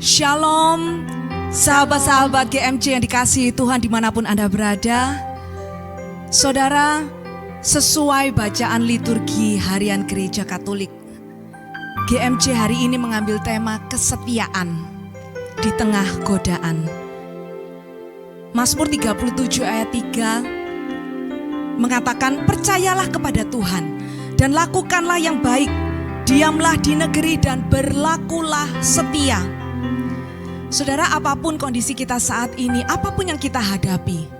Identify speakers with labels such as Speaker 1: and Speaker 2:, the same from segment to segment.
Speaker 1: Shalom, sahabat-sahabat GMC yang dikasihi Tuhan dimanapun Anda berada. Saudara, sesuai bacaan liturgi harian Gereja Katolik, GMC hari ini mengambil tema kesetiaan di tengah godaan. Mazmur 37 ayat 3 mengatakan, percayalah kepada Tuhan dan lakukanlah yang baik, diamlah di negeri dan berlakulah setia. Saudara, apapun kondisi kita saat ini, apapun yang kita hadapi,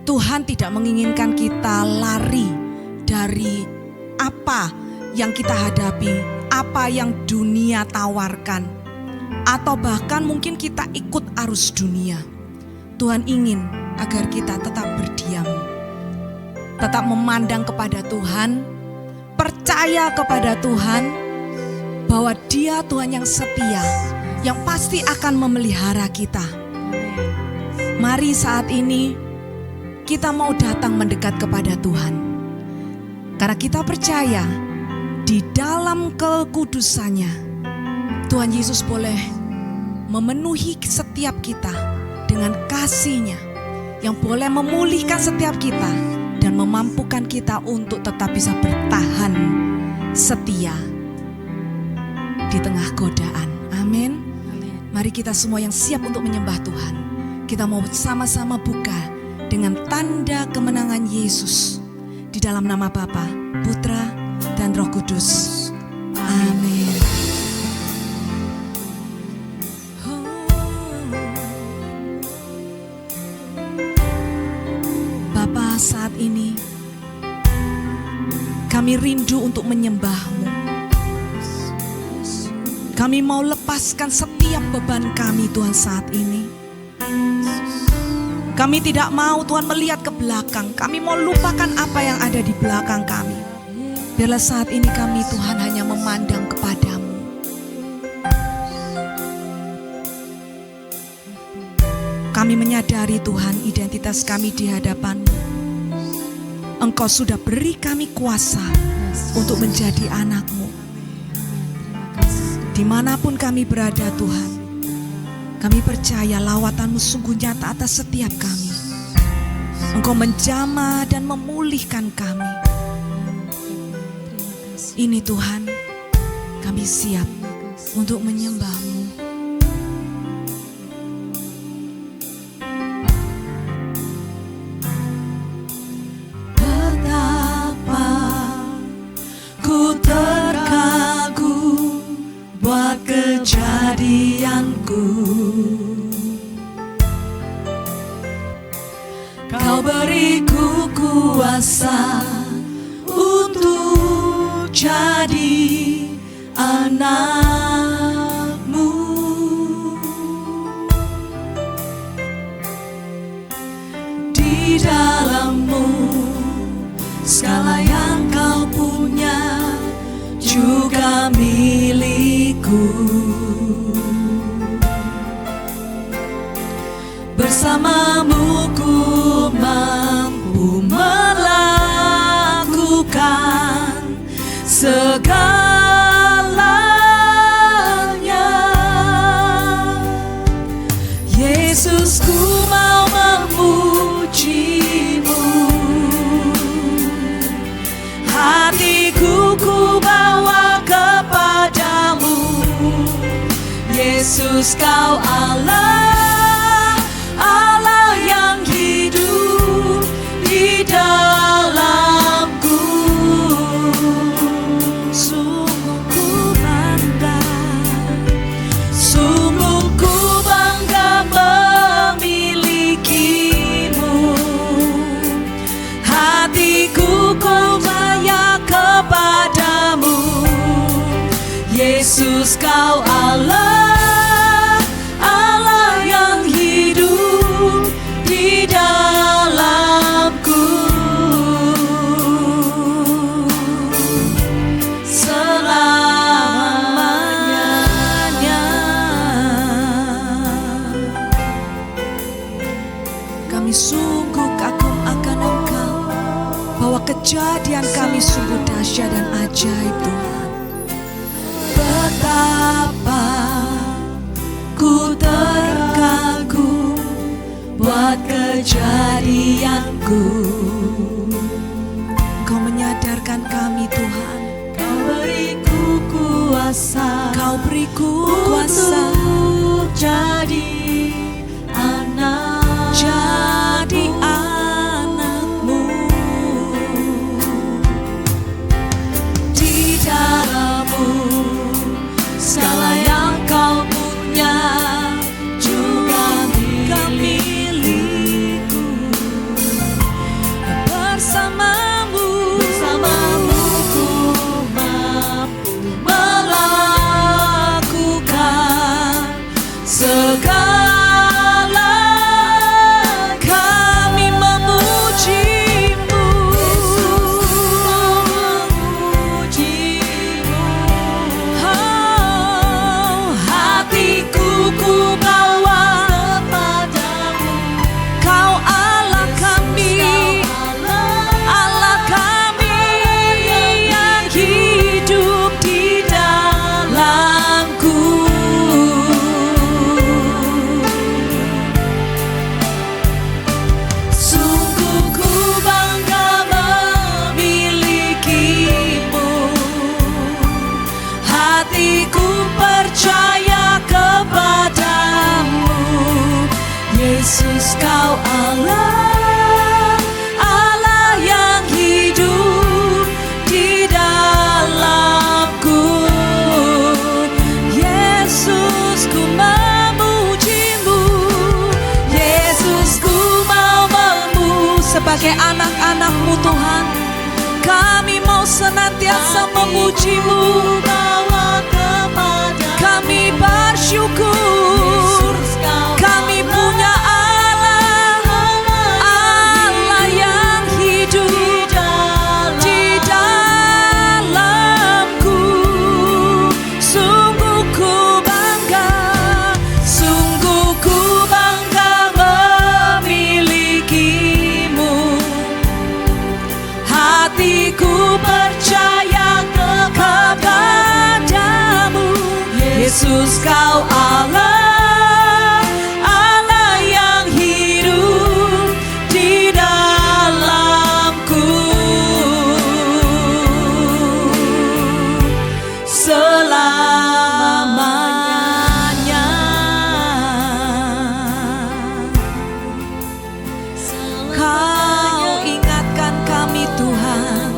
Speaker 1: Tuhan tidak menginginkan kita lari dari apa yang kita hadapi, apa yang dunia tawarkan, atau bahkan mungkin kita ikut arus dunia. Tuhan ingin agar kita tetap berdiam, tetap memandang kepada Tuhan, percaya kepada Tuhan bahwa Dia Tuhan yang setia, yang pasti akan memelihara kita. Mari saat ini kita mau datang mendekat kepada Tuhan, karena kita percaya di dalam kekudusannya Tuhan Yesus boleh memenuhi setiap kita dengan kasih-Nya, yang boleh memulihkan setiap kita dan memampukan kita untuk tetap bisa bertahan setia di tengah godaan. Amin. Mari kita semua yang siap untuk menyembah Tuhan, kita mau sama-sama buka dengan tanda kemenangan Yesus di dalam nama Bapa, Putra, dan Roh Kudus. Amin. Bapa, saat ini kami rindu untuk menyembah-Mu. Kami mau lepaskan setiap beban kami Tuhan saat ini. Kami tidak mau Tuhan melihat ke belakang. Kami mau lupakan apa yang ada di belakang kami. Biarlah saat ini kami Tuhan hanya memandang kepada-Mu. Kami menyadari Tuhan identitas kami di hadapan-Mu. Engkau sudah beri kami kuasa untuk menjadi anak-Mu. Dimanapun kami berada Tuhan, kami percaya lawatan-Mu sungguh nyata atas setiap kami. Engkau menjamah dan memulihkan kami. Ini Tuhan, kami siap untuk menyembah-Mu. Betapa ku terkagum buat kejadianku, Kau beriku kuasa untuk jadi anak-Mu. Di dalam-Mu segala yang Kau punya juga milikku. Bersama-Mu ku mampu melakukan segalanya. Yesus, ku mau memuji-Mu. Hatiku ku bawa kepada-Mu. Yesus, Kau Allah, Allah yang hidup di dalamku. Sungguh ku bangga, sungguh ku bangga memiliki-Mu. Hatiku ku percaya kepada-Mu. Yesus, Kau Allah, Allah yang hidup di dalamku. Selamanya. Kami sungguh kagum akan Engkau, bahwa kejadian kami sungguh dahsyat dan ajaib Tuhan. Betapa ku kejadianku. Kau menyadarkan kami Tuhan,
Speaker 2: Kau beriku kuasa,
Speaker 1: Kau beriku kuasa
Speaker 2: untuk jadi anak,
Speaker 1: jadi anak-Mu.
Speaker 2: di dalam-Mu segala yang Kau punya juga milikku.
Speaker 1: Bersamamu
Speaker 2: Bersamamu ku mampu melakukan segala.
Speaker 1: kami memuji-Mu. Oh, hatiku ku bawa
Speaker 2: Kepadamu,
Speaker 1: Kau Allah kami, Allah kami yang hidup di dalamku.
Speaker 2: sungguh ku bangga memilikimu.
Speaker 1: Hatiku percaya kepadamu, Yesus Kau Allah, Allah yang hidup di dalamku. Yesus ku memuji-Mu, Yesus ku mau sebagai anak-anak-Mu Tuhan. Kami mau senantiasa memuji-Mu,
Speaker 2: Bawa kepada
Speaker 1: kami bersyukur. Kami punya Allah, Allah yang hidup di dalamku. Sungguh ku bangga memilikimu. Hatiku percaya kepadamu, Yesus Kau Allah, Allah yang hidup di dalamku. Selamanya. Kau ingatkan kami Tuhan,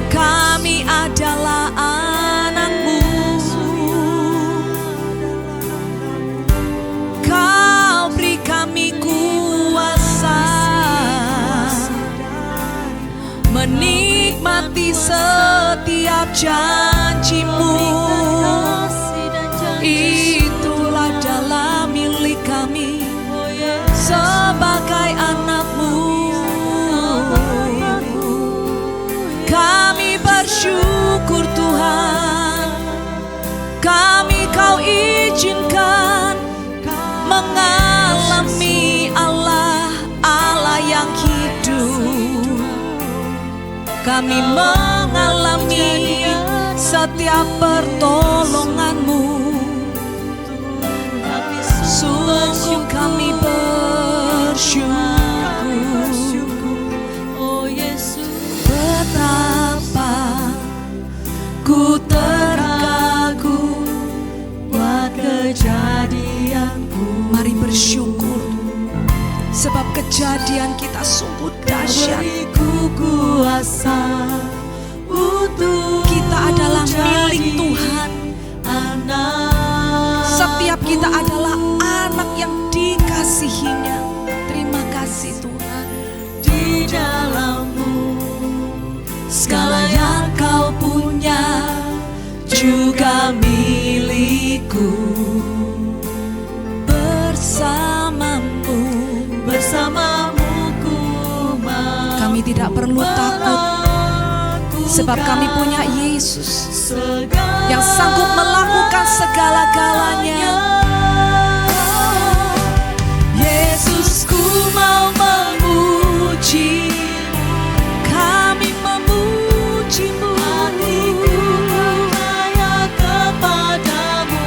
Speaker 1: kami adalah anak-Mu. Kau beri kami kuasa menikmati setiap janji-Mu. Itulah dalam milik kami sebagai anak-Mu. Kami bersyukur Tuhan, kami Kau izinkan mengalami Allah, Allah yang hidup. Kami mengalami setiap pertolongan-Mu. Sungguh kami bersyukur.
Speaker 2: Oh Yesus,
Speaker 1: Betapa ku terkagum
Speaker 2: buat kejadianku.
Speaker 1: Mari bersyukur, sebab kejadian kita sungguh dahsyat.
Speaker 2: Beriku kuasa untuk
Speaker 1: Kita adalah milik Tuhan.
Speaker 2: anak.
Speaker 1: Setiap kita adalah anak yang dikasihinya. Terima kasih Tuhan.
Speaker 2: Di dalam-Mu segala yang Kau punya juga milikku. Bersamamu ku mau.
Speaker 1: Kami tidak perlu takut, sebab kami punya Yesus yang sanggup melakukan segala-galanya. Yesus, ku mau memuji, kami memuji-Mu.
Speaker 2: Hatiku percaya kepadamu.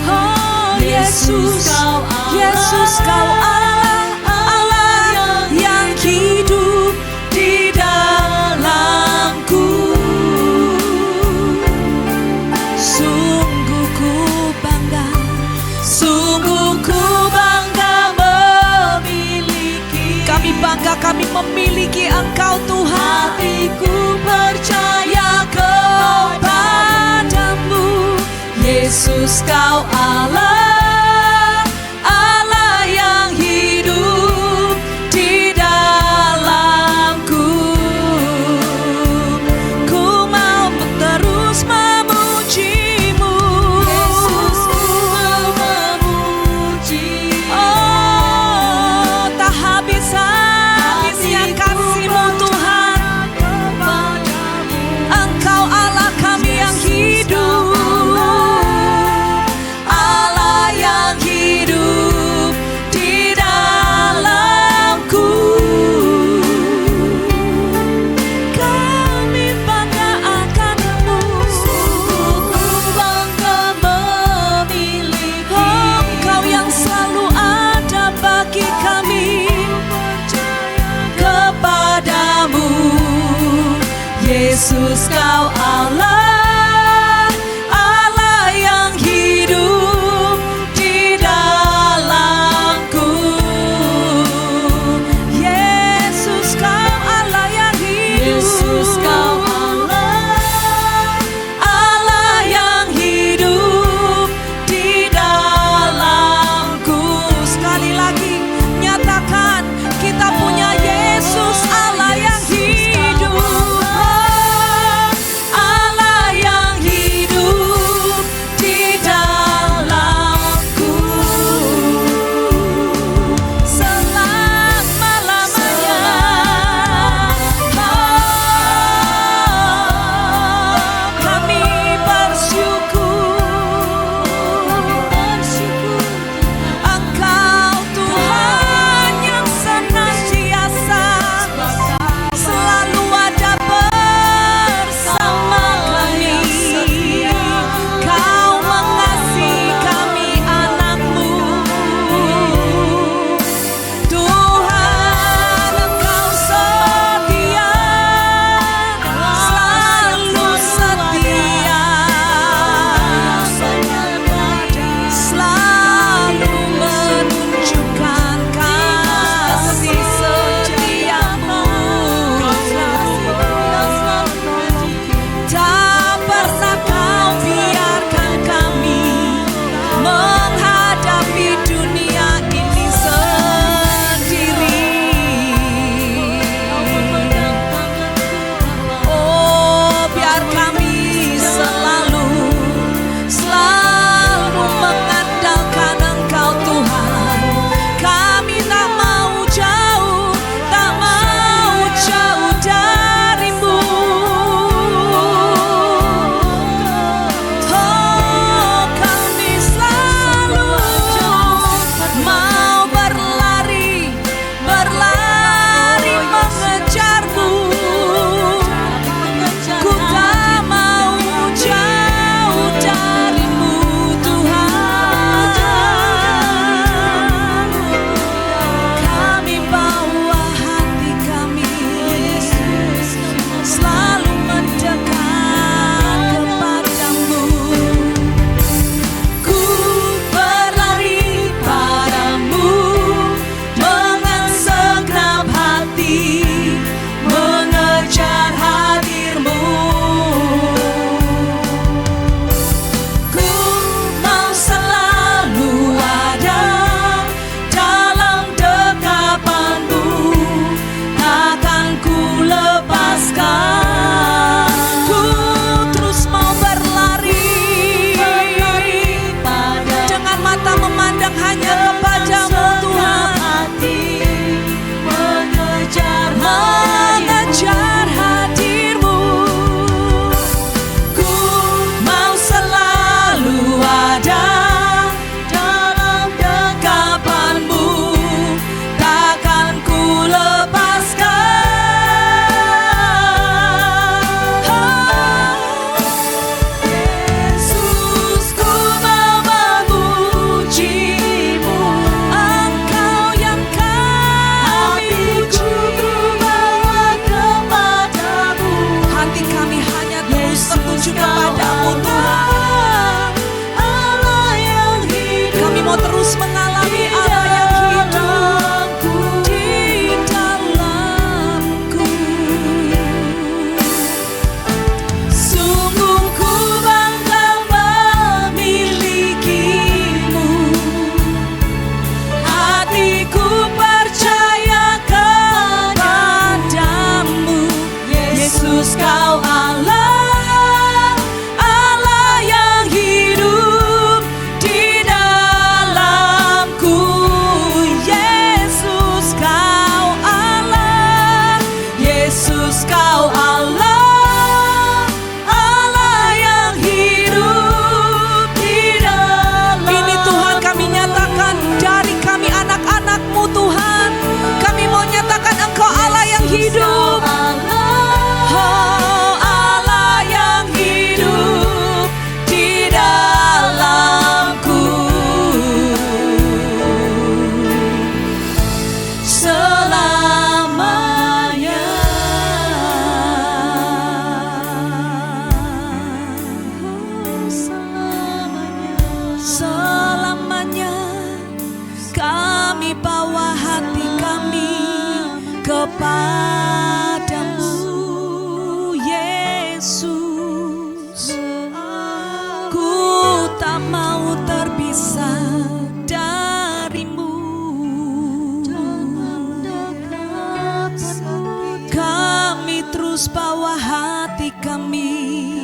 Speaker 1: Oh Yesus,
Speaker 2: Yesus, Kau Allah.
Speaker 1: Yesus Kau Allah. Engkau Tuhan.
Speaker 2: hatiku percaya kepadamu, Yesus Kau Allah, Allah yang hidup di dalamku. Ku mau terus memuji-Mu, Yesus, ku mau memuji-Mu.
Speaker 1: Oh, tak habis-habisnya kasih-Mu Tuhan. Engkau Allah kami yang hidup, Allah yang hidup di dalamku. Kami bangga akan-Mu,
Speaker 2: Ku bangga memiliki
Speaker 1: Engkau yang selalu ada bagi kami.
Speaker 2: kepadamu, Yesus Kau Allah, Allah yang hidup di dalamku.
Speaker 1: Yesus Kau Allah yang hidup,
Speaker 2: Yesus Kau Allah, Allah yang hidup di dalamku.
Speaker 1: Sekali lagi nyatakan kita punya Yesus Allah yang hidup.
Speaker 2: Allah yang hidup di dalamku.
Speaker 1: Selama-lamanya.
Speaker 2: kudus Kau Allah, Allah yang hidup di dalamku.
Speaker 1: Ini Tuhan kami nyatakan dari kami anak-anak-Mu Tuhan. Kami mau nyatakan Engkau Allah yang hidup.
Speaker 2: Oh, Allah yang hidup di dalamku selamanya. Selamanya kami bawa hati kami kepadamu, Yesus. Ku tak mau terpisah darimu. Kami terus bawa hati kami,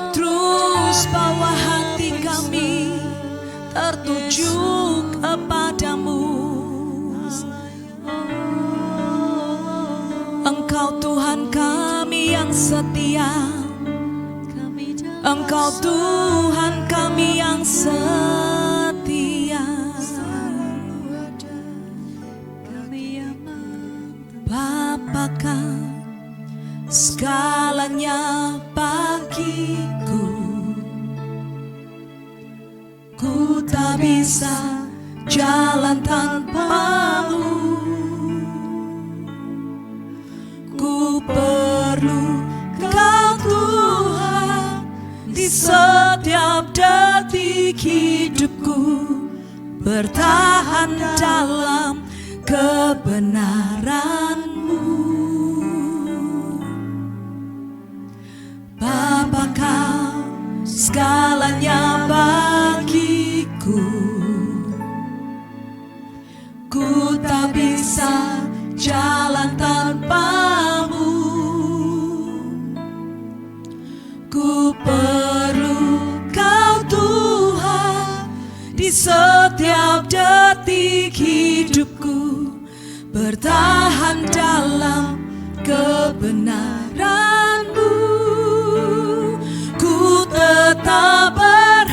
Speaker 2: terus bawa hati kami tertuju kepadamu. Engkau Tuhan kami yang setia, Engkau Tuhan kami yang setia. Bapakah segalanya bagiku, ku tak bisa jalan tanpamu. Ku perlu Kau Tuhan di setiap detik hidupku, bertahan dalam kebenaran-Mu. Bapa, Kau segalanya bagiku, ku tak bisa jalan tanpamu. Ku perlu Kau Tuhan di setiap detik hidupku, bertahan dalam kebenaran-Mu. Ku tetap berharap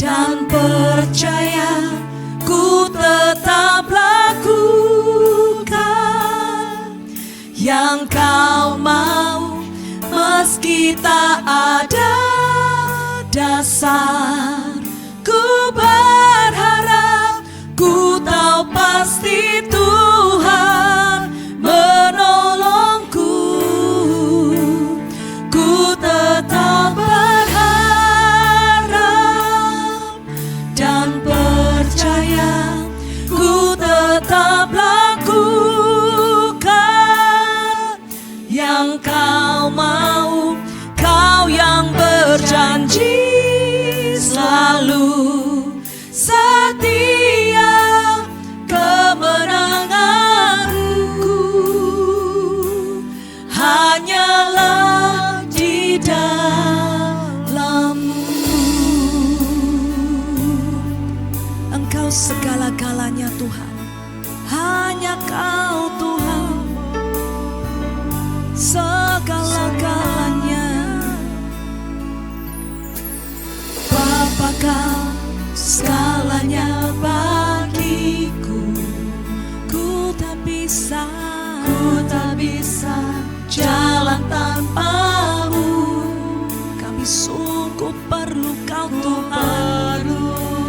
Speaker 2: dan percaya, ku tetap lakukan yang Kau mau, meski tak ada dasar. Ku berharap, ku tahu pasti Tuhan menolongku. Ku tetap berharap dan percaya, ku tetap lakukan yang Kau mau. Kau yang berjanji selalu setia, kemenanganku hanyalah di dalam-Mu.
Speaker 1: Engkau segala-galanya Tuhan, hanya Kau Tuhan, segala-galanya. Bapa, Kau segalanya bagiku, ku tak bisa jalan tanpamu. Kami sungguh perlu Kau Tuhan,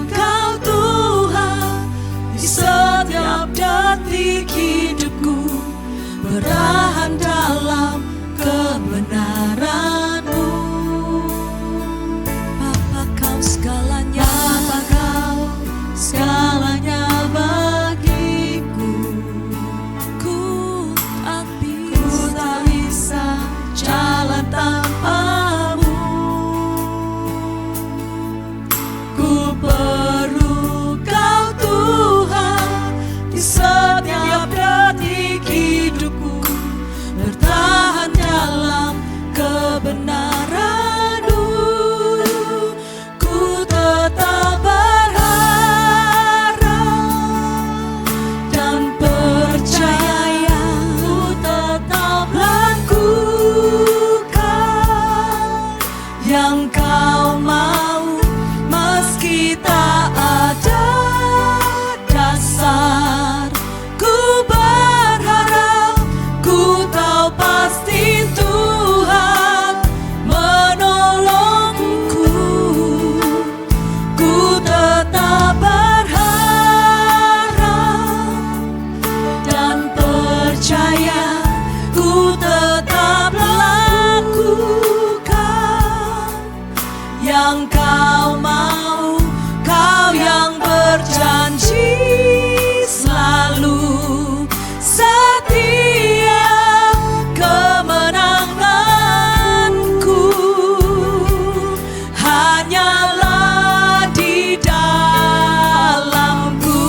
Speaker 1: Kau Tuhan di setiap detik hidupku, bertahan dalam kebenaran-Mu. Bapa, Kau segalanya, Bapa, Kau segalanya bagiku, ku tak bisa jalan tanpamu.
Speaker 2: yang Kau mau, Kau yang berjanji selalu setia, kemenanganku hanyalah di dalam-Ku.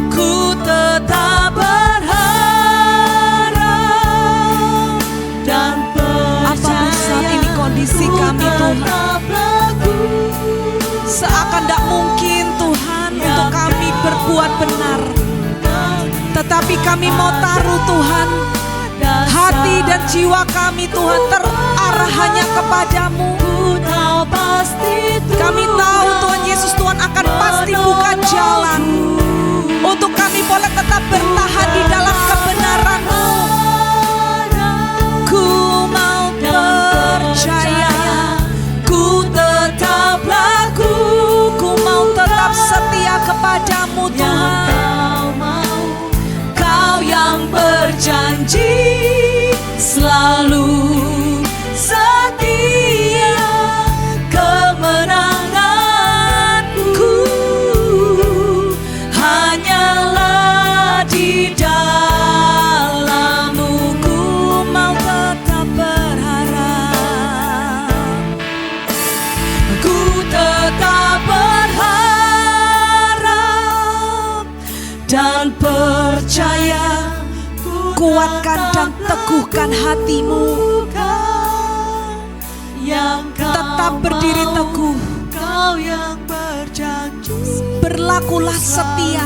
Speaker 2: Ku tetap berharap dan
Speaker 1: Apapun saat ini kondisi kami Tuhan, seakan tidak mungkin Tuhan untuk kami berbuat benar, tetapi kami mau taruh Tuhan hati dan jiwa kami Tuhan terarah hanya kepadamu. Kami tahu Tuhan Yesus, Tuhan akan pasti buka jalan untuk kami boleh tetap bertahan di dalam kebenaran-Mu. Ku mau percaya, ku tetap laku, ku mau tetap setia kepadamu Tuhan. Kau yang berjanji selalu setia, kemenanganku hanyalah di dalam-Mu. Ku mau tetap berharap, ku tetap berharap dan percaya. Kuatkan dan teguhkan hatimu, tetap berdiri teguh, berlakulah setia.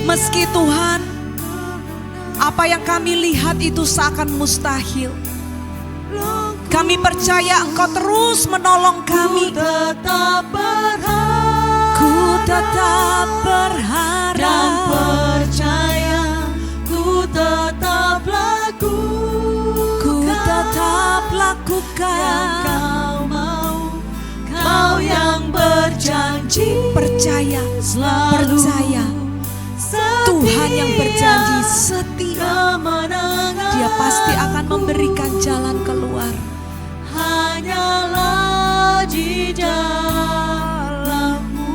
Speaker 1: Meski Tuhan, apa yang kami lihat itu seakan mustahil, kami percaya Engkau terus menolong kami. Ku tetap berharap dan percaya, ku tetap laku, ku tetap lakukan yang Kau mau. Kau yang berjanji percaya, percaya Tuhan yang berjanji setia, Dia pasti akan memberikan jalan keluar. Hanyalah di dalam-Mu,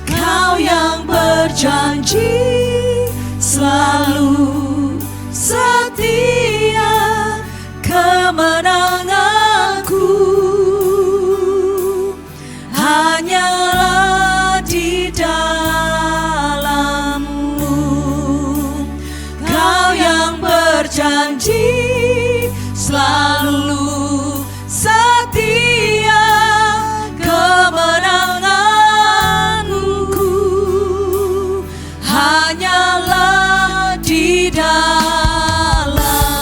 Speaker 1: Kau yang berjanji selalu setia, kemenanganku hanyalah di dalam-Mu. Kau yang berjanji selalu setia, kemenanganku hanyalah di dalam.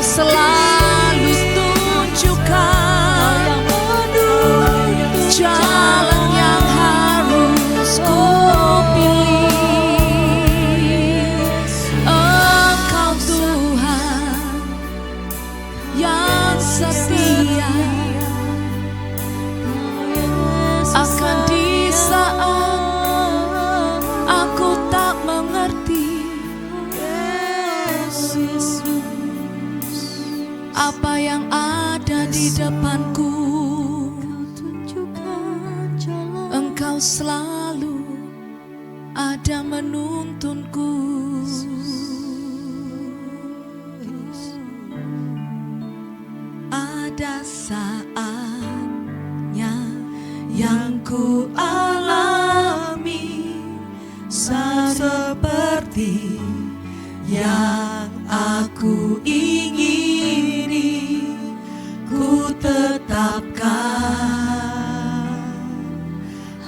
Speaker 1: selalu tunjukkan jalan yang harus ku pilih. Engkau Tuhan yang setia, akan di saat aku tak mengerti apa yang ada di depanku, Engkau selalu ada menuntunku. Ada saatnya yang ku alami seperti yang aku ingini, ku tetapkan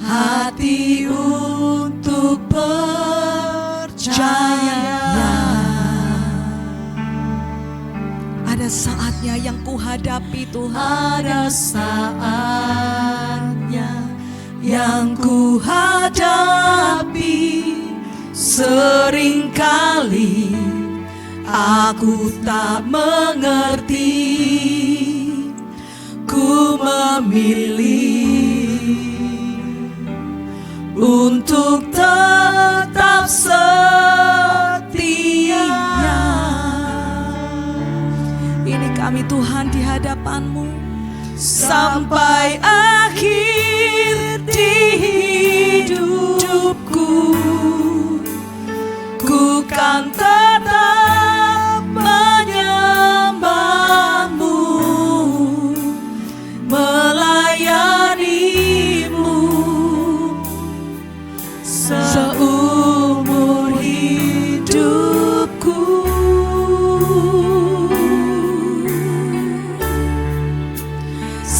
Speaker 1: hati untuk percaya. Ada saatnya yang ku hadapi Tuhan, ada saatnya yang ku hadapi. Seringkali aku tak mengerti, ku memilih untuk tetap setia. Ini kami Tuhan di hadapan-Mu sampai akhir di hidupku. Ku kan tetap menyembah-Mu, melayani-Mu seumur hidupku.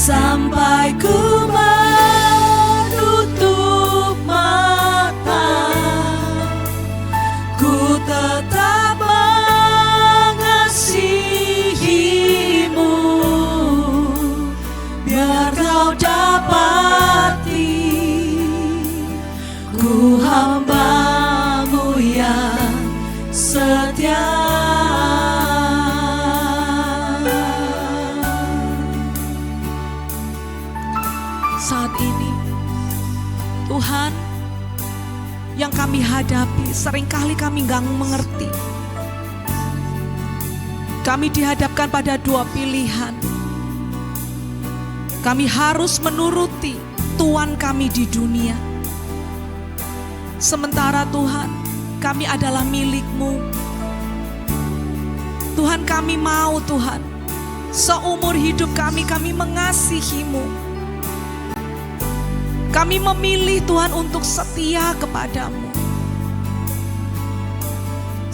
Speaker 1: Sampai ku menutup mata, ku tetap mengasihi-Mu, biar Kau dapati ku hamba-Mu yang setia. Saat ini Tuhan, yang kami hadapi seringkali kami gak mengerti. Kami dihadapkan pada dua pilihan. Kami harus menuruti Tuhan kami di dunia, sementara Tuhan, kami adalah milik-Mu. Tuhan, kami mau Tuhan, seumur hidup kami mengasihi-Mu. Kami memilih Tuhan untuk setia kepada-Mu.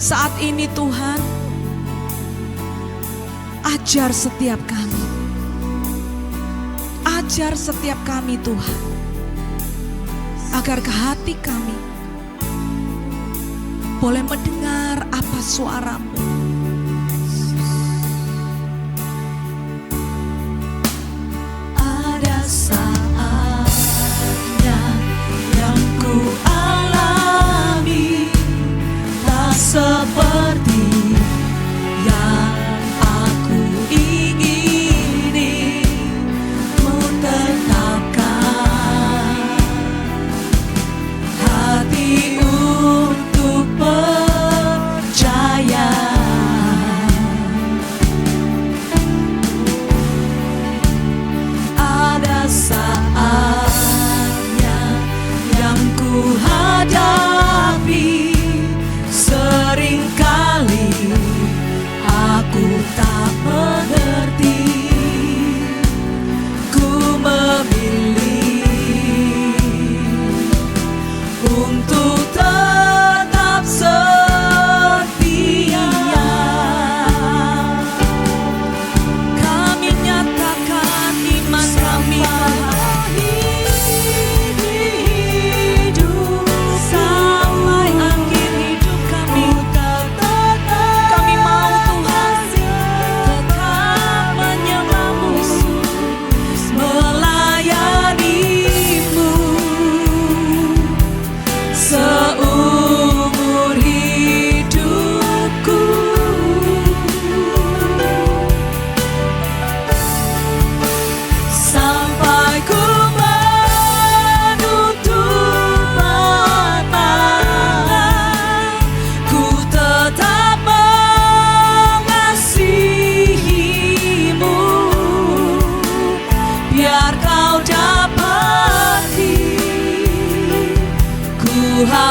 Speaker 1: Saat ini Tuhan, ajar setiap kami. Ajar setiap kami Tuhan, agar ke hati kami boleh mendengar apa suara-Mu. Ada saatnya yang ku alami tak seperti yang aku ingini, ku tetapkan hati untuk percaya.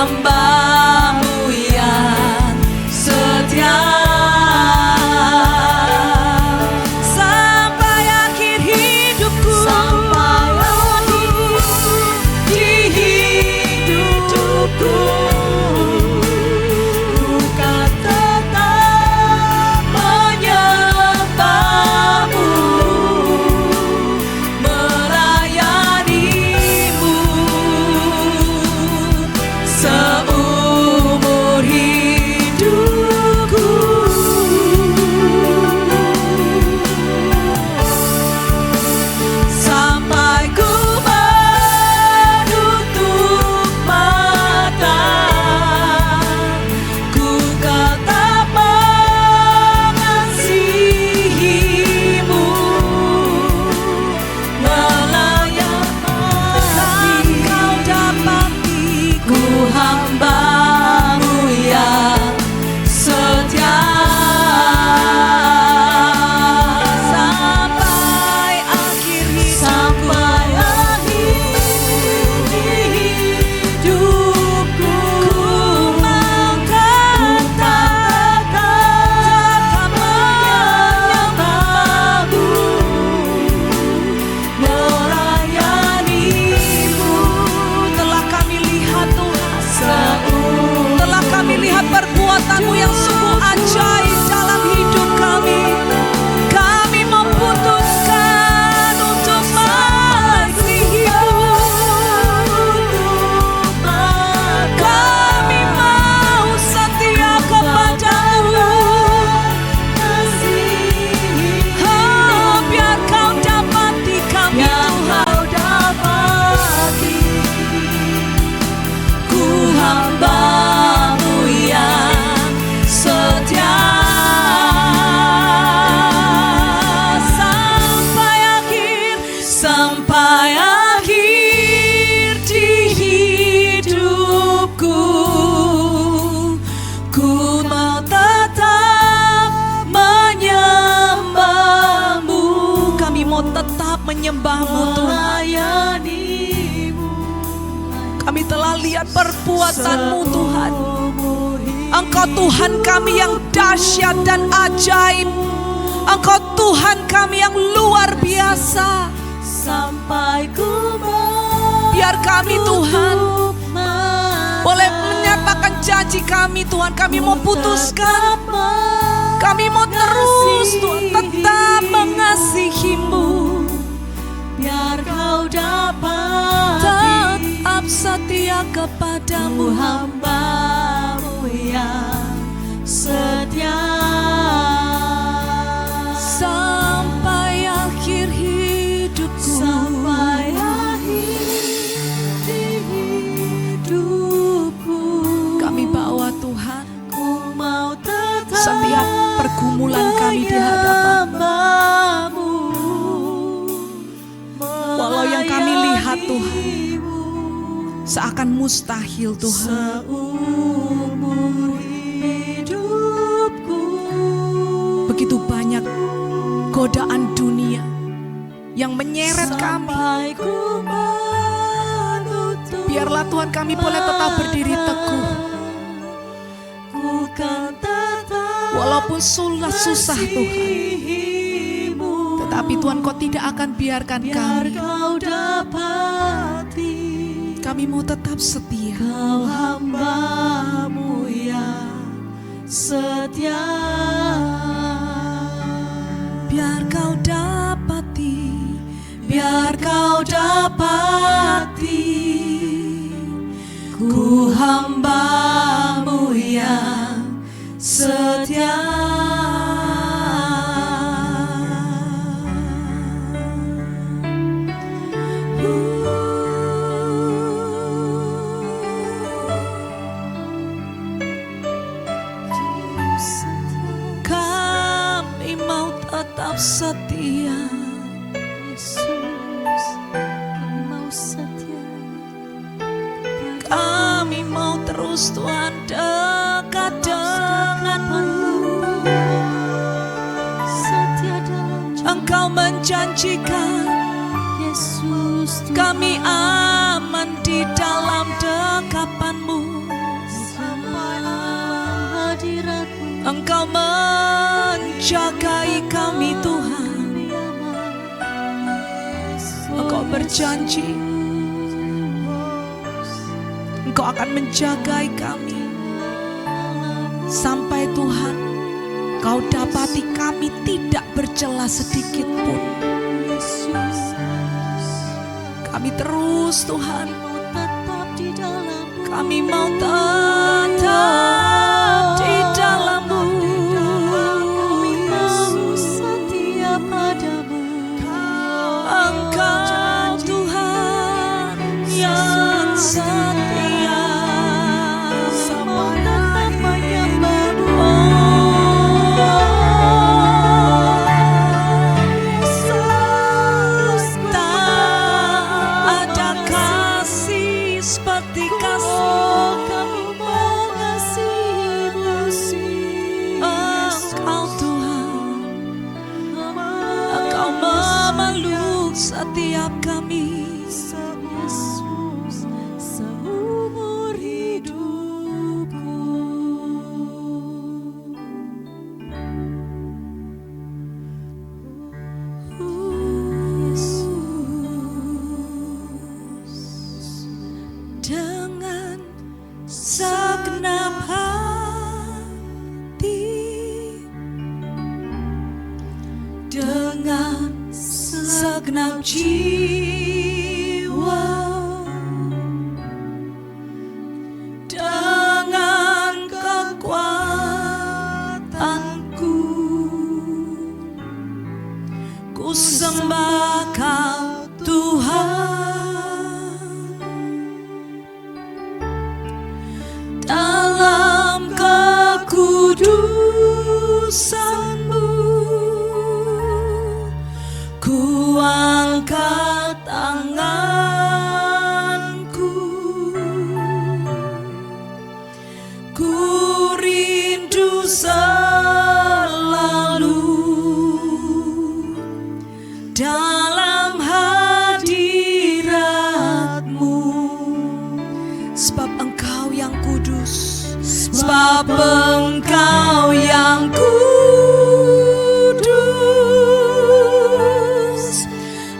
Speaker 2: hamba-Mu yang setia. Sampai akhir hidupku, sampai akhir di hidupku, ku kan tetap menyembah-Mu, melayani-Mu seumur hidupku. Sampai ku menutup mata, ku tetap mengasihi-Mu, melayani. Kau dapati ku hamba-Mu yang setia. Sampai akhir hidupku, sampai akhir hidupku, ku mau tetap menyembah-Mu, melayani-Mu. Telah kami lihat Tuhan, telah kami lihat perbuatan-Mu yang sungguh ajaib dalam hidup kami. Kami memutuskan untuk mengasihi-Mu. Kami mau setia kepada-Mu. Oh, biar Kau dapati kami, Tuhan. Ku hamba-Mu yang setia. Sampai akhir di hidupku, ku mau tetap menyembah-Mu. Kami mau tetap menyembah-Mu, Tuhan. Kami telah lihat perbuatan-Mu, Tuhan. Engkau Tuhan kami yang dahsyat dan ajaib. Engkau Tuhan kami yang luar biasa. Sampai ku biar kami, Tuhan, boleh menyatakan janji kami, Tuhan. Kami mau putuskan, kami mau terus, Tuhan, tetap mengasihi-Mu, biar Kau dapat tetap setia kepada-Mu, hamba-Mu yang setia. Sampai akhir hidupku, sampai akhir hidupku, kami bawa Tuhan, ku mau tetap setiap pergumulan kami di hadapan-Mu. Walau yang kami lihat, Tuhan, seakan mustahil, Tuhan. Begitu banyak godaan dunia yang menyeret kami. Biarlah Tuhan kami boleh tetap berdiri teguh. Walaupun susah Tuhan, tetapi Tuhan Kau tidak akan biarkan kami. Kami mau tetap setia. Kau hamba-Mu yang setia. Biar Kau dapati, biar Kau dapati, ku hamba-Mu yang setia. Kami mau tetap setia. Yesus, kami mau setia. Kami mau terus, Tuhan, dekat dengan-Mu. Engkau menjanjikan, Yesus, kami aman di dalam dekapan-Mu.
Speaker 1: Engkau menjagai kami Tuhan. Engkau berjanji Engkau akan menjagai kami sampai Tuhan Kau dapati kami tidak bercela sedikit pun. Kami terus Tuhan, kami mau tetap di dalam-Mu.
Speaker 2: Setia padamu,
Speaker 1: Engkau Tuhan yang setia.
Speaker 2: mau tetap menyembah-Mu.
Speaker 1: Tak ada kasih seperti kasih
Speaker 2: Kami mengasihi-Mu,
Speaker 1: Engkau Tuhan. Engkau memeluk setiap kami.
Speaker 2: Yesus, seumur hidupku.
Speaker 1: Dengan segenap hati, dengan segenap jiwa, dengan kekuatanku, ku sembah Kau Tuhan. Dalam kekudusan-Mu, ku angkat tanganku, ku rindu selalu dalam hadirat-Mu. Sebab Engkau yang kudus, sebab Engkau yang kudus,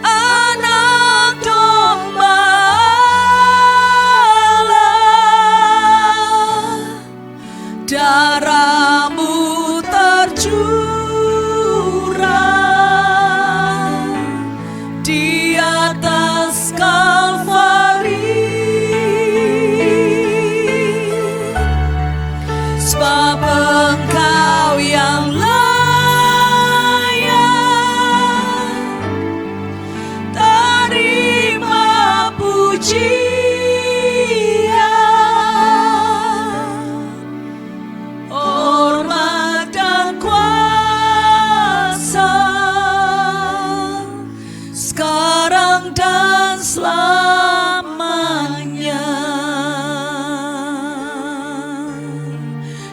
Speaker 1: Anak Domba Allah, darah-Mu tercurah di atas Kalvari. Sebab Engkau yang layak terima pujian, hormat dan kuasa, sekarang dan selamanya.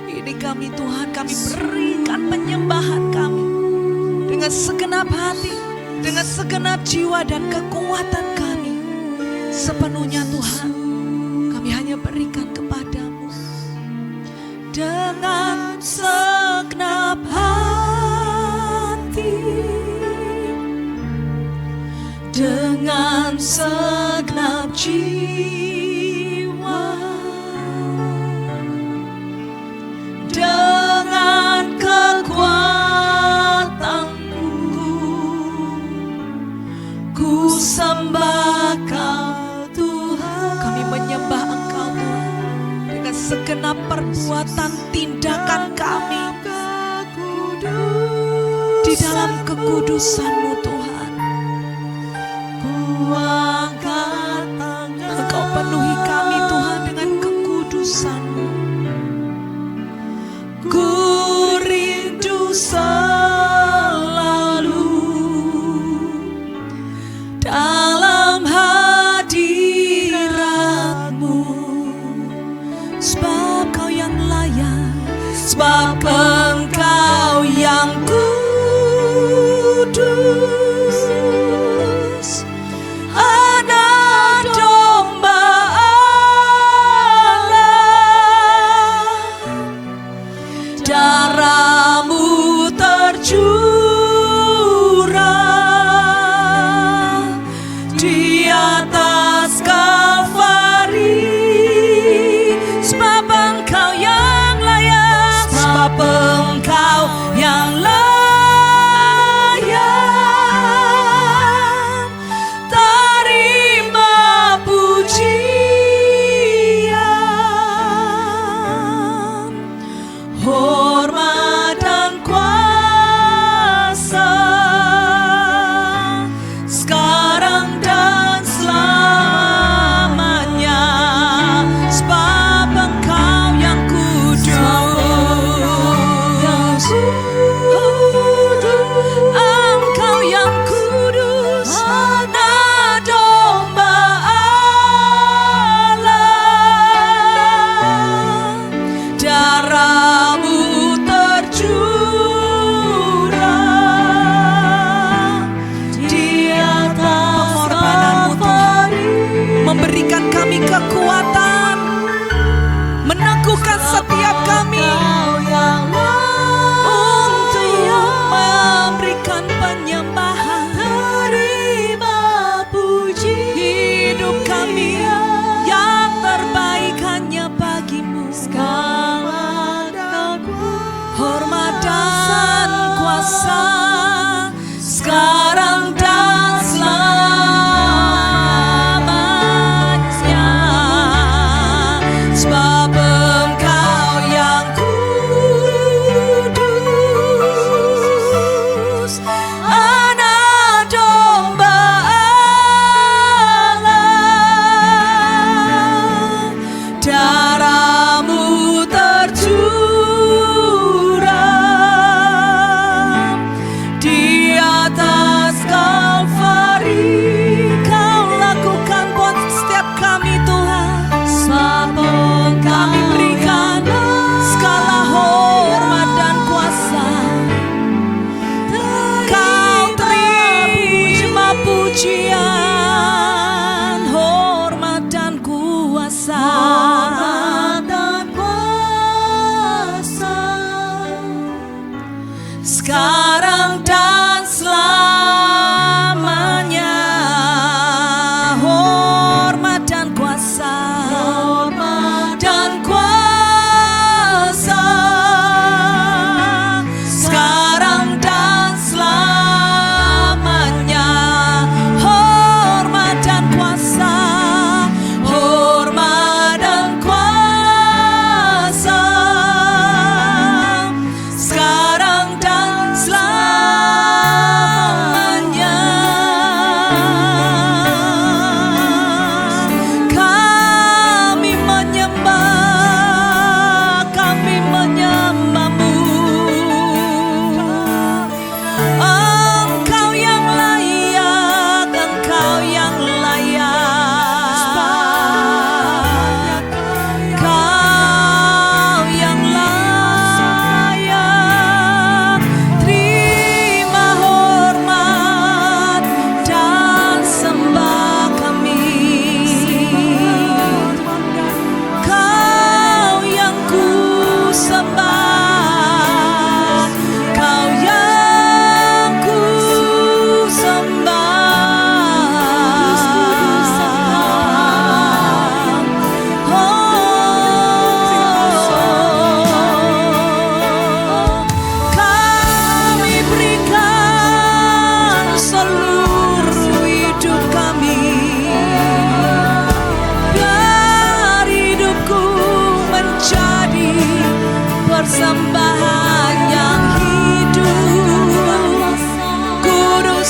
Speaker 1: Ini kami Tuhan, kami berikan penyembahan kami dengan segenap hati, dengan segenap jiwa dan kekuatan kami. Sepenuhnya Tuhan, kami hanya berikan kepadamu. Dengan segenap hati, dengan segenap jiwa, dengan kekuatanku, ku sembah Kau Tuhan. Kami menyembah Engkau Tuhan dengan segenap perbuatan tindakan kami di dalam kekudusan-Mu Tuhan. Engkau penuhi kami Tuhan dengan kekudusan-Mu. Ku rindu selalu dalam hadirat-Mu. Sebab Kau yang layak, sebab Engkau yang kudus,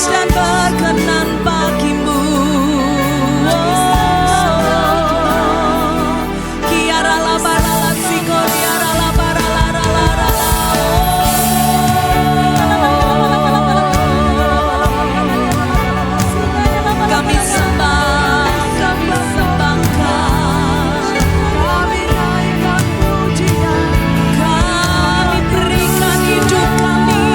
Speaker 2: dan berkenan bagimu. Kiara la barala sikoriara la barala la la la la. Kami sembah, kami sembahkan, kami naikkan pujian, kami berikan hidup kami.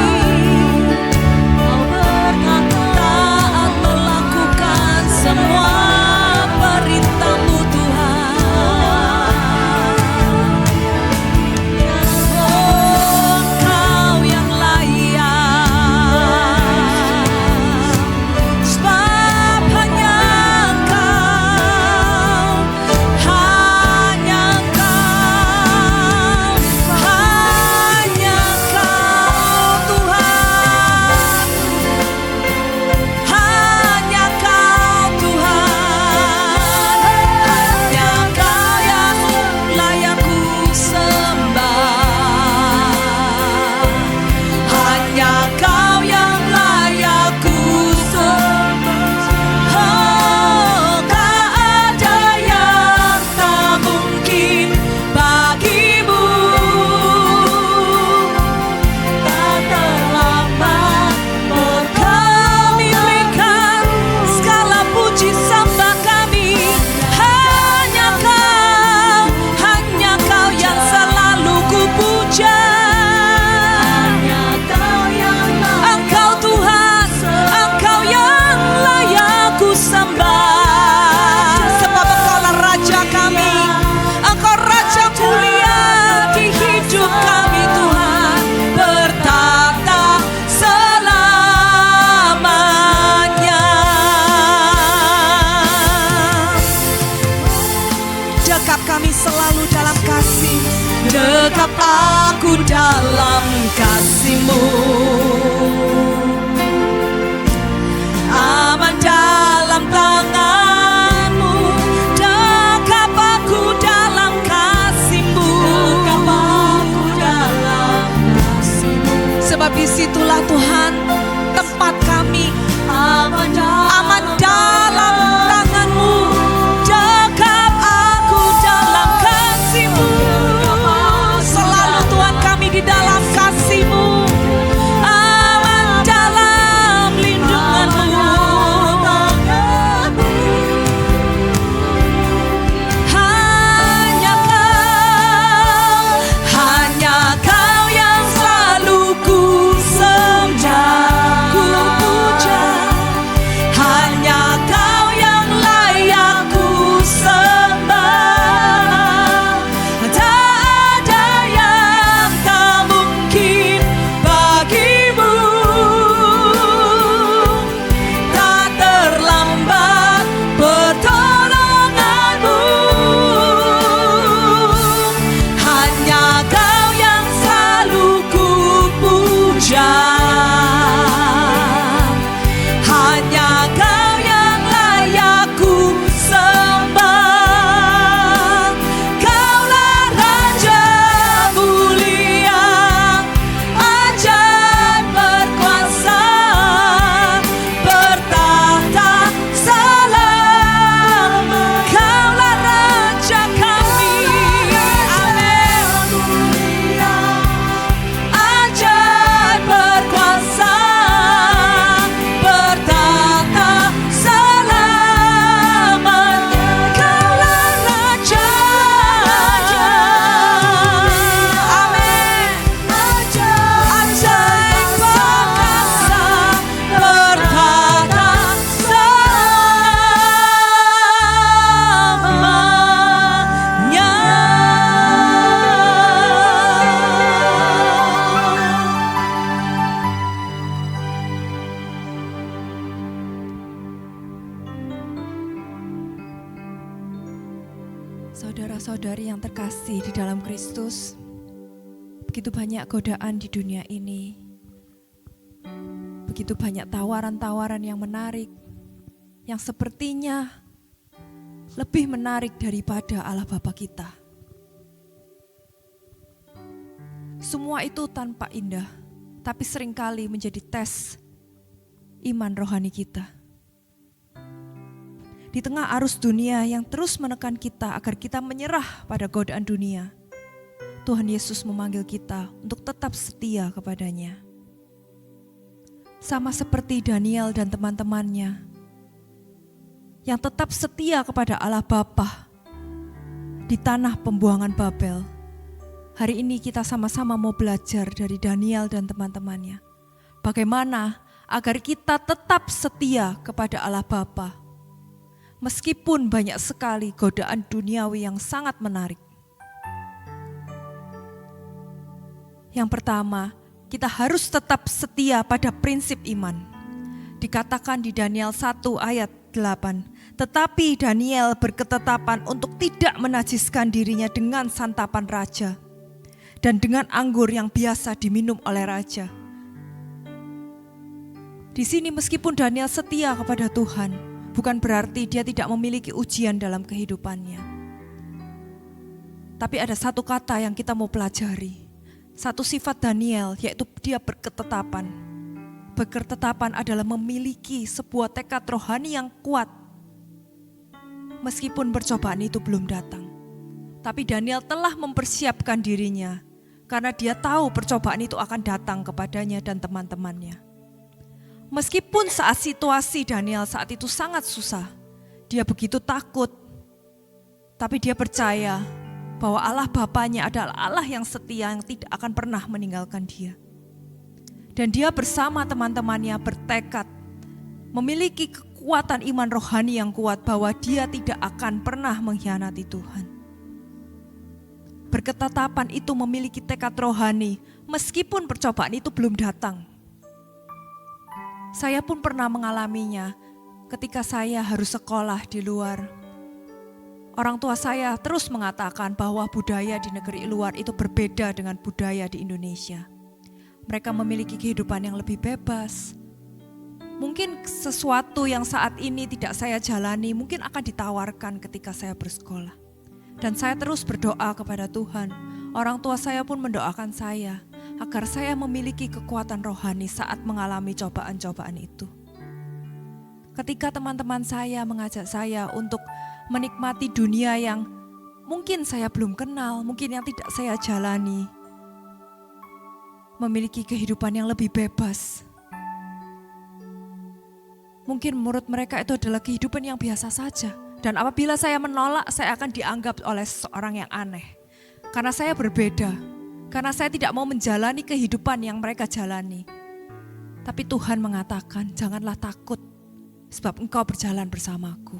Speaker 2: Taat melakukan semua perintah-Mu Tuhan. Oh, Engkau yang layak, sebab hanya Engkau, hanya Engkau, hanya Engkau Tuhan. Hanya Kau Tuhan, hanya Kau yang layak ku sembah, hanya Kau yang layak ku sembah. Oh, tak ada yang tak mungkin bagimu. Tak terlambat Kau milihkan segala puji sembah kami. Hanya Kau yang selalu ku puja. Engkau Tuhan, Engkau yang layak ku sembah. Sebab Engkaulah Raja kami, Engkau Raja mulia di hidup kami Tuhan, bertata selamanya. Dekap kami selalu dalam kasih, dekap aku dalam kasih-Mu. Aman dalam tangan-Mu, dekap aku dalam kasih-Mu. Dekap aku dalam kasih-Mu. Sebab disitulah Tuhan tempat kami aman dalam tangan-Mu. Dekap aku dalam kasih-Mu. Selalu Tuhan kami di dalam kasih-Mu, aman dalam lindungan-Mu. Hanya Kau yang selalu ku sembah, ku puja. Hanya Kau yang layak ku sembah. Tak ada yang tak mungkin bagimu. Tak terlambat pertolongan-Mu. Hanya Kau yang selalu ku puja. Hanya Kau yang layak ku sembah. Kaulah Raja mulia, ajaib berkuasa, bertahta selama. Kaulah Raja kami, amin. Ajaib berkuasa, bertahta selamanya. Kaulah Raja, amin. Ajaib berkuasa, bertahta selamanya. Saudara-saudari yang terkasih di dalam Kristus, begitu banyak godaan di dunia ini, begitu banyak tawaran-tawaran yang menarik, yang sepertinya lebih menarik daripada Allah Bapa kita. Semua itu tanpa indah, tapi seringkali menjadi tes iman rohani kita. Di tengah arus dunia yang terus menekan kita agar kita menyerah pada godaan dunia, Tuhan Yesus memanggil kita untuk tetap setia kepadanya. Sama seperti Daniel dan teman-temannya yang tetap setia kepada Allah Bapa di tanah pembuangan Babel. Hari ini kita sama-sama mau belajar dari Daniel dan teman-temannya. Bagaimana agar kita tetap setia kepada Allah Bapa. Meskipun banyak sekali godaan duniawi yang sangat menarik. Yang pertama, kita harus tetap setia pada prinsip iman. Dikatakan di Daniel 1 ayat 8, tetapi Daniel berketetapan untuk tidak menajiskan dirinya dengan santapan raja dan dengan anggur yang biasa diminum oleh raja. Di sini meskipun Daniel setia kepada Tuhan, bukan berarti dia tidak memiliki ujian dalam kehidupannya. Tapi ada satu kata yang kita mau pelajari. Satu sifat Daniel, yaitu dia berketetapan. Berketetapan adalah memiliki sebuah tekad rohani yang kuat. Meskipun percobaan itu belum datang. Tapi Daniel telah mempersiapkan dirinya. Karena dia tahu percobaan itu akan datang kepadanya dan teman-temannya. Meskipun saat situasi Daniel saat itu sangat susah, dia begitu takut, tapi dia percaya bahwa Allah Bapanya adalah Allah yang setia yang tidak akan pernah meninggalkan dia. Dan dia bersama teman-temannya bertekad, memiliki kekuatan iman rohani yang kuat bahwa dia tidak akan pernah mengkhianati Tuhan. Berketetapan itu memiliki tekad rohani meskipun percobaan itu belum datang. Saya pun pernah mengalaminya ketika saya harus sekolah di luar. Orang tua saya terus mengatakan bahwa budaya di negeri luar itu berbeda dengan budaya di Indonesia. Mereka memiliki kehidupan yang lebih bebas. Mungkin sesuatu yang saat ini tidak saya jalani mungkin akan ditawarkan ketika saya bersekolah. Dan saya terus berdoa kepada Tuhan. Orang tua saya pun mendoakan saya agar saya memiliki kekuatan rohani saat mengalami cobaan-cobaan itu. Ketika teman-teman saya mengajak saya untuk menikmati dunia yang mungkin saya belum kenal, mungkin yang tidak saya jalani, memiliki kehidupan yang lebih bebas. Mungkin menurut mereka itu adalah kehidupan yang biasa saja. Dan apabila saya menolak, saya akan dianggap oleh seorang yang aneh. Karena saya berbeda. Karena saya tidak mau menjalani kehidupan yang mereka jalani. Tapi Tuhan mengatakan, janganlah takut, sebab engkau berjalan bersamaku.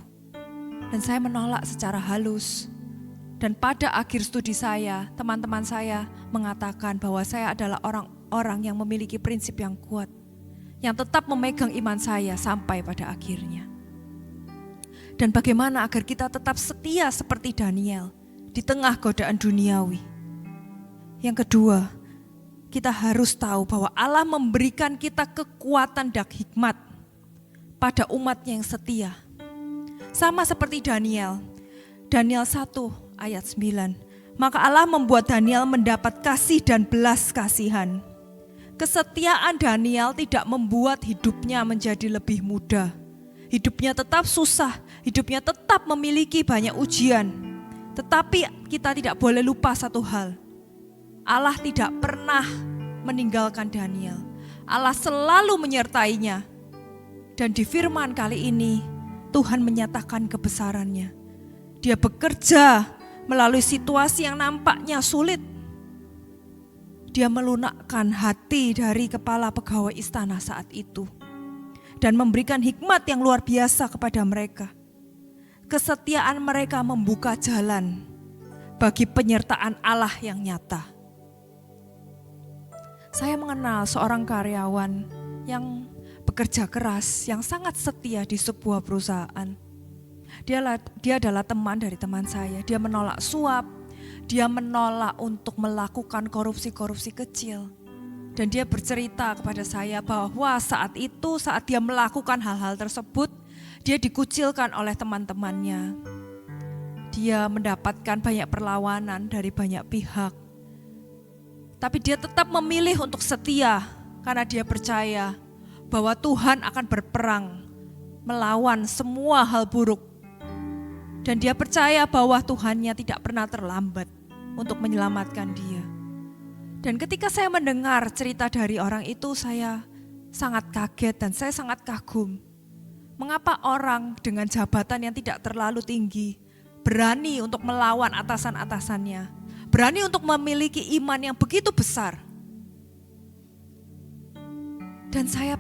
Speaker 2: Dan saya menolak secara halus. Dan pada akhir studi saya, teman-teman saya mengatakan bahwa saya adalah orang-orang yang memiliki prinsip yang kuat. Yang tetap memegang iman saya sampai pada akhirnya. Dan bagaimana agar kita tetap setia seperti Daniel di tengah godaan duniawi. Yang kedua, kita harus tahu bahwa Allah memberikan kita kekuatan dan hikmat pada umatnya yang setia. Sama seperti Daniel. Daniel 1 ayat 9. Maka Allah membuat Daniel mendapat kasih dan belas kasihan. Kesetiaan Daniel tidak membuat hidupnya menjadi lebih mudah. Hidupnya tetap susah, hidupnya tetap memiliki banyak ujian. Tetapi kita tidak boleh lupa satu hal. Allah tidak pernah meninggalkan Daniel. Allah selalu menyertainya. Dan di firman kali ini, Tuhan menyatakan kebesarannya. Dia bekerja melalui situasi yang nampaknya sulit. Dia melunakkan hati dari kepala pegawai istana saat itu. Dan memberikan hikmat yang luar biasa kepada mereka. Kesetiaan mereka membuka jalan bagi penyertaan Allah yang nyata. Saya mengenal seorang karyawan yang bekerja keras, yang sangat setia di sebuah perusahaan. Dia adalah teman dari teman saya. Dia menolak suap, dia menolak untuk melakukan korupsi-korupsi kecil. Dan dia bercerita kepada saya bahwa saat itu, saat dia melakukan hal-hal tersebut, dia dikucilkan oleh teman-temannya. Dia mendapatkan banyak perlawanan dari banyak pihak. Tapi dia tetap memilih untuk setia karena dia percaya bahwa Tuhan akan berperang melawan semua hal buruk. Dan dia percaya bahwa Tuhannya tidak pernah terlambat untuk menyelamatkan dia. Dan ketika saya mendengar cerita dari orang itu, saya sangat kaget dan saya sangat kagum. Mengapa orang dengan jabatan yang tidak terlalu tinggi berani untuk melawan atasan-atasannya, berani untuk memiliki iman yang begitu besar. Dan saya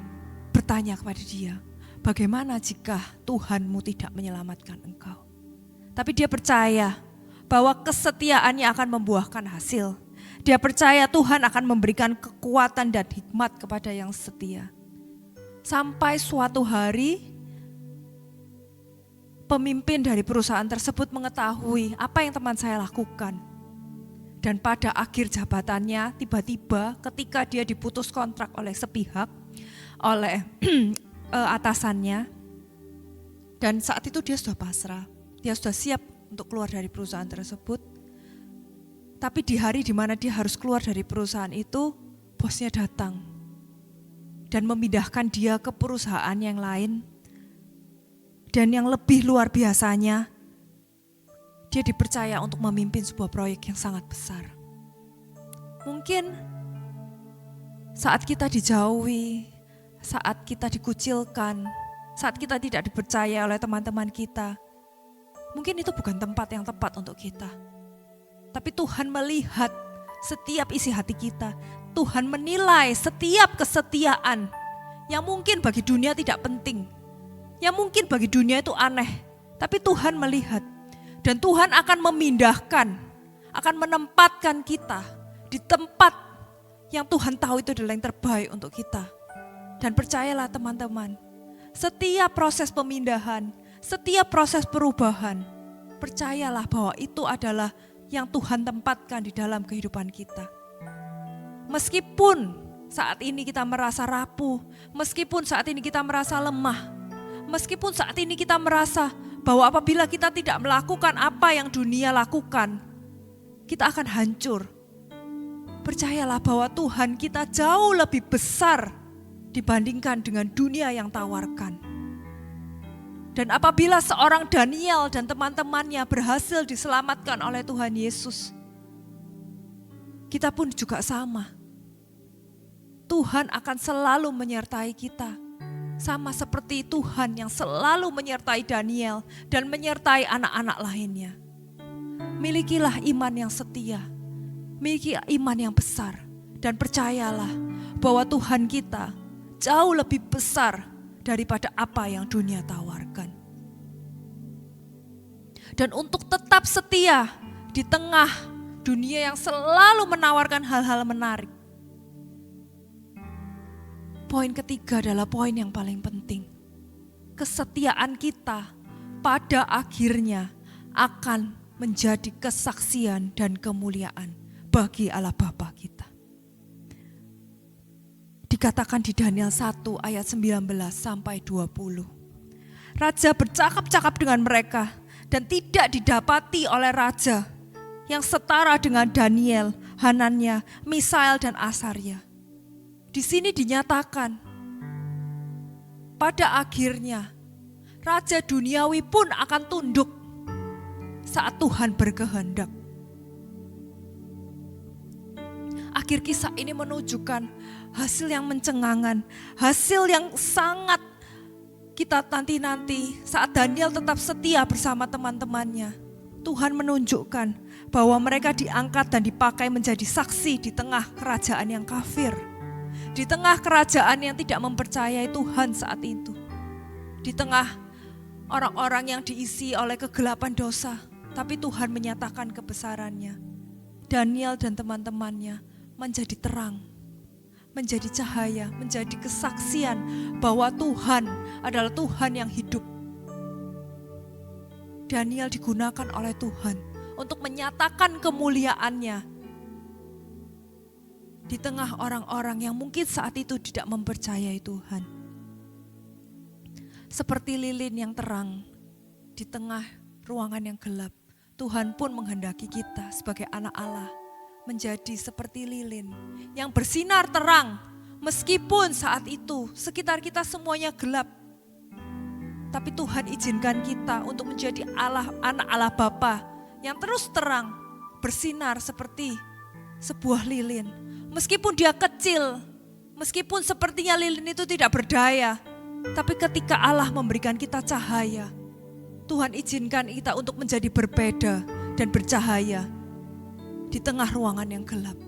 Speaker 2: bertanya kepada dia, bagaimana jika Tuhanmu tidak menyelamatkan engkau? Tapi dia percaya bahwa kesetiaannya akan membuahkan hasil. Dia percaya Tuhan akan memberikan kekuatan dan hikmat kepada yang setia. Sampai suatu hari, pemimpin dari perusahaan tersebut mengetahui apa yang teman saya lakukan. Dan pada akhir jabatannya, tiba-tiba ketika dia diputus kontrak oleh sepihak, oleh atasannya, dan saat itu dia sudah pasrah, dia sudah siap untuk keluar dari perusahaan tersebut. Tapi di hari di mana dia harus keluar dari perusahaan itu, bosnya datang dan memindahkan dia ke perusahaan yang lain. Dan yang lebih luar biasanya, dia dipercaya untuk memimpin sebuah proyek yang sangat besar. Mungkin saat kita dijauhi, saat kita dikucilkan, saat kita tidak dipercaya oleh teman-teman kita, mungkin itu bukan tempat yang tepat untuk kita. Tapi Tuhan melihat setiap isi hati kita. Tuhan menilai setiap kesetiaan yang mungkin bagi dunia tidak penting, yang mungkin bagi dunia itu aneh. Tapi Tuhan melihat dan Tuhan akan memindahkan, akan menempatkan kita di tempat yang Tuhan tahu itu adalah yang terbaik untuk kita. Dan percayalah teman-teman, setiap proses pemindahan, setiap proses perubahan, percayalah bahwa itu adalah yang Tuhan tempatkan di dalam kehidupan kita. Meskipun saat ini kita merasa rapuh, meskipun saat ini kita merasa lemah, meskipun saat ini kita merasa bahwa apabila kita tidak melakukan apa yang dunia lakukan, kita akan hancur. Percayalah bahwa Tuhan kita jauh lebih besar dibandingkan dengan dunia yang tawarkan. Dan apabila seorang Daniel dan teman-temannya berhasil diselamatkan oleh Tuhan Yesus, kita pun juga sama. Tuhan akan selalu menyertai kita. Sama seperti Tuhan yang selalu menyertai Daniel dan menyertai anak-anak lainnya. Milikilah iman yang setia, miliki iman yang besar, dan percayalah bahwa Tuhan kita jauh lebih besar daripada apa yang dunia tawarkan. Dan untuk tetap setia di tengah dunia yang selalu menawarkan hal-hal menarik, poin ketiga adalah poin yang paling penting. Kesetiaan kita pada akhirnya akan menjadi kesaksian dan kemuliaan bagi Allah Bapa kita. Dikatakan di Daniel 1 ayat 19 sampai 20. Raja bercakap-cakap dengan mereka dan tidak didapati oleh raja yang setara dengan Daniel, Hanania, Misael dan Asaria. Di sini dinyatakan pada akhirnya raja duniawi pun akan tunduk saat Tuhan berkehendak. Akhir kisah ini menunjukkan hasil yang mencengangkan, hasil yang sangat kita nanti-nanti saat Daniel tetap setia bersama teman-temannya. Tuhan menunjukkan bahwa mereka diangkat dan dipakai menjadi saksi di tengah kerajaan yang kafir. Di tengah kerajaan yang tidak mempercayai Tuhan saat itu. Di tengah orang-orang yang diisi oleh kegelapan dosa. Tapi Tuhan menyatakan kebesarannya. Daniel dan teman-temannya menjadi terang, menjadi cahaya, menjadi kesaksian bahwa Tuhan adalah Tuhan yang hidup. Daniel digunakan oleh Tuhan untuk menyatakan kemuliaannya di tengah orang-orang yang mungkin saat itu tidak mempercayai Tuhan. Seperti lilin yang terang di tengah ruangan yang gelap, Tuhan pun menghendaki kita sebagai anak Allah menjadi seperti lilin yang bersinar terang, Meskipun saat itu sekitar kita semuanya gelap, tapi Tuhan izinkan kita untuk menjadi anak Allah Bapa yang terus terang, bersinar seperti sebuah lilin. Meskipun dia kecil, meskipun sepertinya lilin itu tidak berdaya, tapi ketika Allah memberikan kita cahaya, Tuhan izinkan kita untuk menjadi berbeda dan bercahaya di tengah ruangan yang gelap.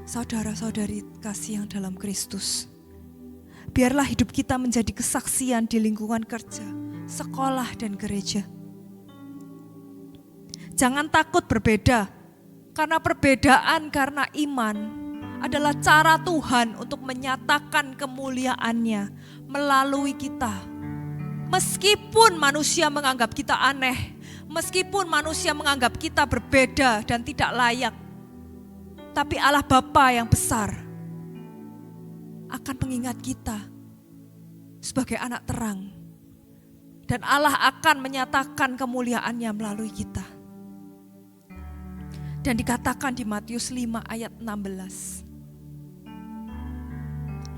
Speaker 2: Saudara-saudari kasih yang dalam Kristus, biarlah hidup kita menjadi kesaksian di lingkungan kerja, sekolah, dan gereja. Jangan takut berbeda, karena perbedaan karena iman adalah cara Tuhan untuk menyatakan kemuliaan-Nya melalui kita. Meskipun manusia menganggap kita aneh, meskipun manusia menganggap kita berbeda dan tidak layak, tapi Allah Bapa yang besar akan mengingat kita sebagai anak terang. Dan Allah akan menyatakan kemuliaan-Nya melalui kita. Dan dikatakan di Matius 5 ayat 16.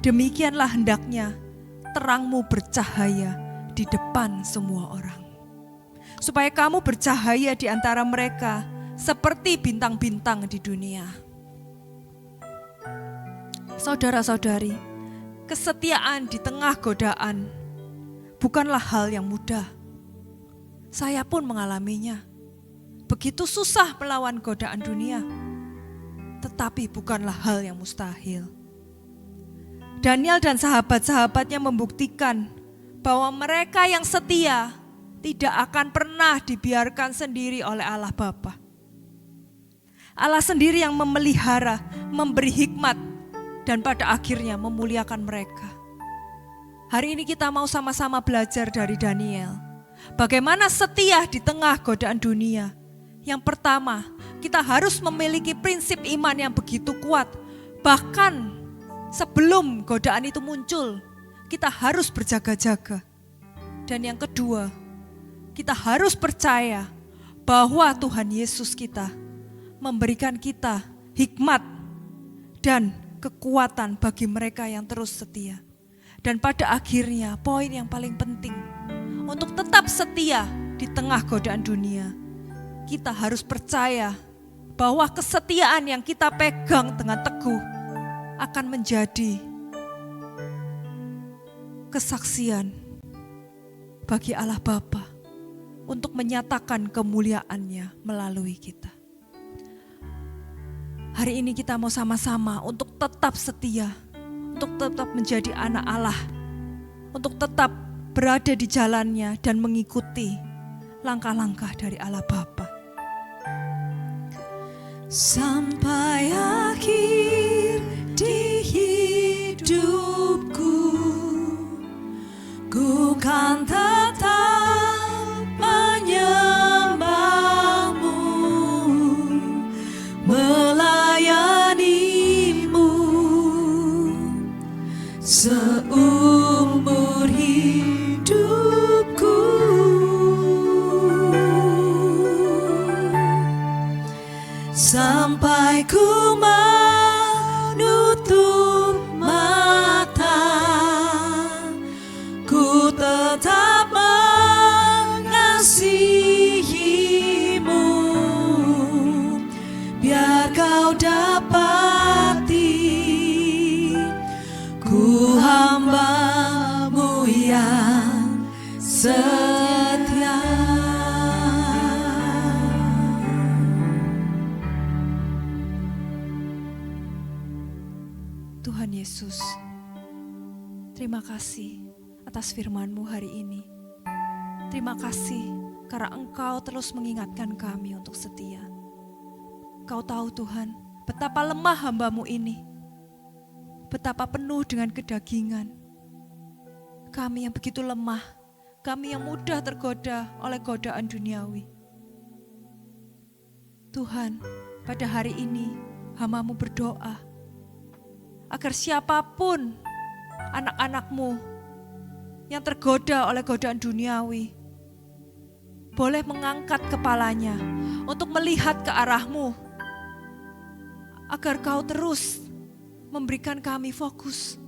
Speaker 2: Demikianlah hendaknya terangmu bercahaya di depan semua orang. Supaya kamu bercahaya di antara mereka seperti bintang-bintang di dunia. Saudara-saudari, kesetiaan di tengah godaan bukanlah hal yang mudah. Saya pun mengalaminya. Begitu susah melawan godaan dunia, tetapi bukanlah hal yang mustahil. Daniel dan sahabat-sahabatnya membuktikan bahwa mereka yang setia tidak akan pernah dibiarkan sendiri oleh Allah Bapa. Allah sendiri yang memelihara, memberi hikmat, dan pada akhirnya memuliakan mereka. Hari ini kita mau sama-sama belajar dari Daniel. Bagaimana setia di tengah godaan dunia. Yang pertama, kita harus memiliki prinsip iman yang begitu kuat. Bahkan sebelum godaan itu muncul, kita harus berjaga-jaga. Dan yang kedua, kita harus percaya bahwa Tuhan Yesus kita memberikan kita hikmat dan kekuatan bagi mereka yang terus setia. Dan pada akhirnya poin yang paling penting untuk tetap setia di tengah godaan dunia, kita harus percaya bahwa kesetiaan yang kita pegang dengan teguh akan menjadi kesaksian bagi Allah Bapa untuk menyatakan kemuliaan-Nya melalui kita. Hari ini kita mau sama-sama untuk tetap setia, untuk tetap menjadi anak Allah, untuk tetap berada di jalannya dan mengikuti langkah-langkah dari Allah Bapa.
Speaker 1: Sampai akhir di hidupku, ku kan tetap menyembahmu, melayanimu seumur hidupku. Sampai ku menutup mata, ku tetap mengasihimu, biar kau dapati ku hamba-Mu yang setia.
Speaker 2: Tuhan Yesus, terima kasih atas firman-Mu hari ini. Terima kasih karena Engkau terus mengingatkan kami untuk setia. Kau tahu Tuhan, betapa lemah hamba-Mu ini. Betapa penuh dengan kedagingan. Kami yang begitu lemah, kami yang mudah tergoda oleh godaan duniawi. Tuhan, pada hari ini hamba-Mu berdoa agar siapapun anak-anak-Mu yang tergoda oleh godaan duniawi boleh mengangkat kepalanya untuk melihat ke arah-Mu. agar Kau terus memberikan kami fokus.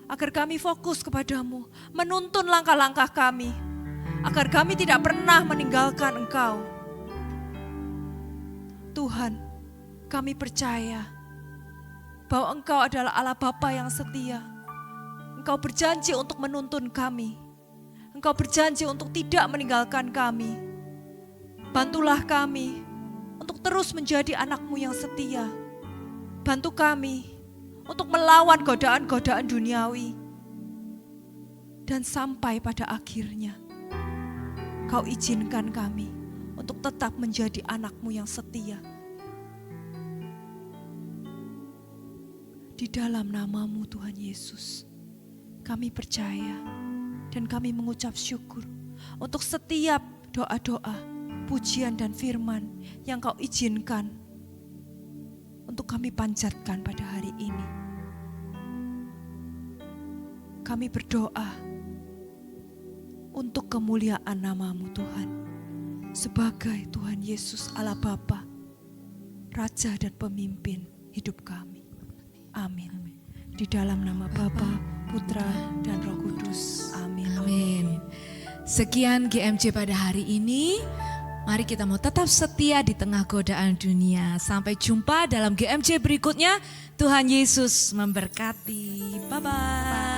Speaker 2: Agar kami fokus kepadamu, menuntun langkah-langkah kami. Agar kami tidak pernah meninggalkan Engkau. Tuhan, kami percaya bahwa Engkau adalah Allah Bapa yang setia. Engkau berjanji untuk menuntun kami. Engkau berjanji untuk tidak meninggalkan kami. Bantulah kami untuk terus menjadi anak-Mu yang setia. Bantu kami untuk melawan godaan-godaan duniawi. Dan sampai pada akhirnya, Kau izinkan kami untuk tetap menjadi anak-Mu yang setia. Di dalam nama-Mu Tuhan Yesus, kami percaya dan kami mengucap syukur untuk setiap doa-doa, pujian dan firman yang Kau izinkan untuk kami panjatkan pada hari ini. Kami berdoa untuk kemuliaan nama-Mu Tuhan, sebagai Tuhan Yesus Allah Bapa, Raja dan Pemimpin hidup kami. Amin. Di dalam nama Bapa, Putra dan Roh Kudus. Amin.
Speaker 1: Amin. Sekian GMJ pada hari ini. Mari kita mau tetap setia di tengah godaan dunia. Sampai jumpa dalam GMJ berikutnya. Tuhan Yesus memberkati. Bye-bye.